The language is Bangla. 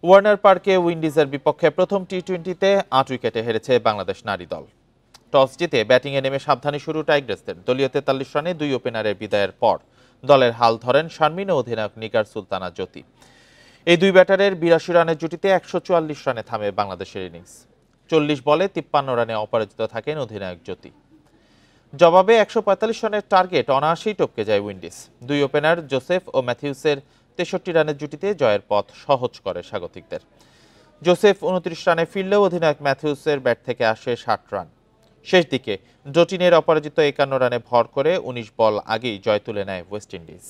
ওয়ার্নার পার্কে উইন্ডিজের বিপক্ষে প্রথম টি-20তে ৮ উইকেটে হেরেছে বাংলাদেশ নারী দল। টস জিতে ব্যাটিংয়ে নেমে সাবধানী শুরু টাইগ্রেসদের। দলীয় ৪৩ রানে ২ ওপেনারের বিদায়ের পর দলের হাল ধরেন শারমিন ও অধিনায়ক নিগার সুলতানা জ্যোতি। এই দুই ব্যাটারের ৮২ রানের জুটিতে ১৪৪ রানে থামে বাংলাদেশের ইনিংস। ৪০ বলে ৫৩ রানে অপরাজিত থাকেন অধিনায়ক জ্যোতি। জবাবে ১৪৫ রানের টার্গেট অনায়াসেই টপকে যায় উইন্ডিজ। দুই ওপেনার জোসেফ ও ম্যাথিউসের ৬৩ রানের জুটিতে জয়ের পথ সহজ করে স্বাগতিকদের। জোসেফ ২৯ রানে ফিরলেও অধিনায়ক ম্যাথিউসের ব্যাট থেকে আসে ৬০ রান। শেষ দিকে জটিনের অপরাজিত ৫১ রানে ভর করে ১৯ বল আগেই জয় তুলে নেয় ওয়েস্ট ইন্ডিজ।